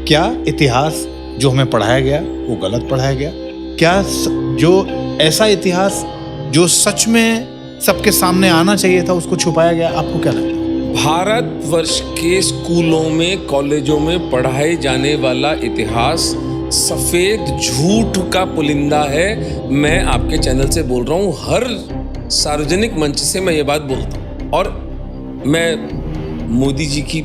क्या इतिहास जो हमें पढ़ाया गया वो गलत पढ़ाया गया? क्या जो ऐसा इतिहास जो सच में सबके सामने आना चाहिए था उसको छुपाया गया? आपको क्या लगता है? भारतवर्ष के स्कूलों में, कॉलेजों में पढ़ाए जाने वाला इतिहास सफेद झूठ का पुलिंदा है। मैं आपके चैनल से बोल रहा हूँ, हर सार्वजनिक मंच से मैं ये बात बोलता हूँ। और मैं मोदी जी की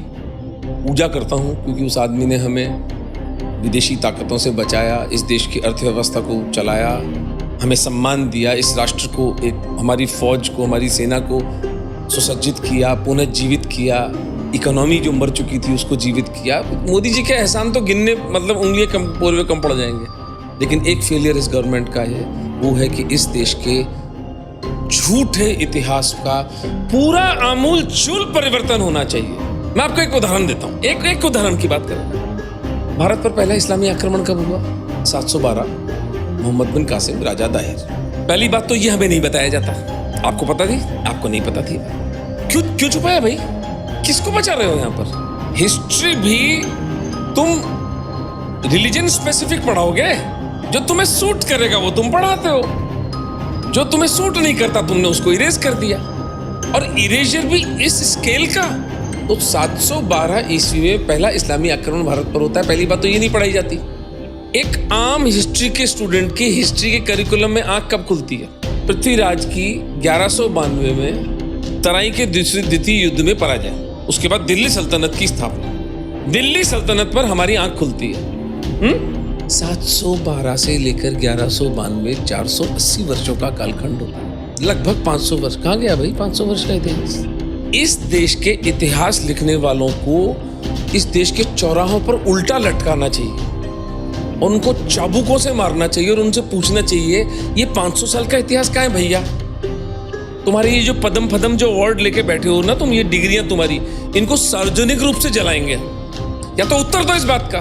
पूजा करता हूँ क्योंकि उस आदमी ने हमें विदेशी ताकतों से बचाया, इस देश की अर्थव्यवस्था को चलाया, हमें सम्मान दिया, इस राष्ट्र को, एक हमारी फौज को, हमारी सेना को सुसज्जित किया, पुनर्जीवित किया, इकोनॉमी जो मर चुकी थी उसको जीवित किया। मोदी जी के एहसान तो गिनने मतलब उंगलियां कम पड़ जाएंगे। लेकिन एक फेलियर इस गवर्नमेंट का है, वो है कि इस देश के झूठे इतिहास का पूरा आमूल चूल परिवर्तन होना चाहिए। मैं आपको एक उदाहरण देता हूँ, एक उदाहरण की बात करें। भारत पर पहला इस्लामी आक्रमण कब हुआ? 712, मोहम्मद बिन कासिम, राजा दाहिर। पहली बात तो ये हमें नहीं बताया जाता। आपको पता थी? आपको नहीं पता थी। क्यों छुपाया भाई? किसको बचा रहे हो यहाँ पर? हिस्ट्री भी तुम रिलीजन स्पेसिफिक पढ़ाओगे? जो तुम्हें सूट करेगा वो तुम पढ़ाते हो, जो तुम्हें सूट नहीं करता तुमने उसको इरेज कर दिया। और इरेजर भी इस स्केल का। तो 712 ईस्वी में पहला इस्लामी आक्रमण भारत पर होता है। पहली बात तो ये नहीं पढ़ाई जाती। एक आम हिस्ट्री के स्टूडेंट की हिस्ट्री के करिकुलम में आंख कब खुलती है? पृथ्वीराज की 1192 में तराई के द्वितीय युद्ध में पराजय, उसके बाद दिल्ली सल्तनत की स्थापना। दिल्ली सल्तनत पर हमारी आंख खुलती है। 712 से लेकर 1192, 480 वर्षों का कालखंड होता है। लगभग 500 वर्ष। कहाँ गया भाई 500 वर्ष का इतिहास? इस देश के इतिहास लिखने वालों को इस देश के चौराहों पर उल्टा लटकाना चाहिए, उनको चाबुकों से मारना चाहिए और उनसे पूछना चाहिए ये 500 साल का इतिहास कहाँ है भैया? तुम्हारी ये जो पदम फदम जो अवार्ड लेके बैठे हो ना तुम, ये डिग्रियां तुम्हारी, इनको सार्वजनिक रूप से जलाएंगे। या तो उत्तर दो इस बात का।